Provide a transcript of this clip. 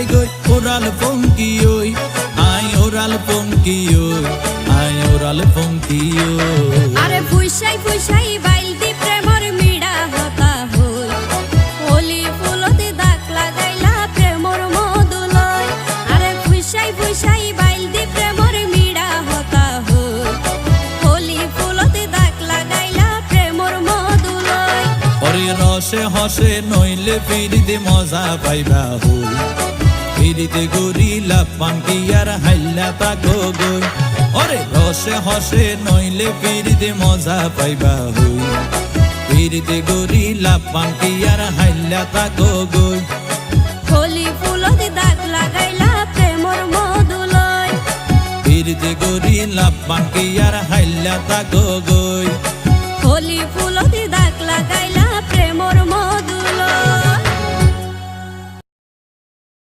যায় গই ওরাল পঙ্কি ওই আই ওরাল পঙ্কি ওই আই ওরাল পঙ্কি ওই আরে ফুইসাই ফুইসাই বাইলতি প্রেমর মিড়া হতা হই হোলি ফুলতে দাগ লাগাইলা প্রেমর মধুলয় আরে ফুইসাই ফুইসাই বাইলতি প্রেমর মিড়া হতা হই হোলি ফুলতে দাগ লাগাইলা প্রেমর মধুলয় ওরে রসে হসে নইলে ফিরিতে মজা পাইবা হই ফিরিতে গরিলা পাঙ্কি আর হাইলা তাকো গই ওরে রসে হসে নইলে ফিরিতে মজা পাইবা হই ফিরিতে গরিলা পাঙ্কি আর হাইলা তাকো গই হোলি ফুলতে দাগ লাগাইলা প্রেমর মধুলয় ফিরিতে গরিলা পাঙ্কি আর হাইলা তাকো গই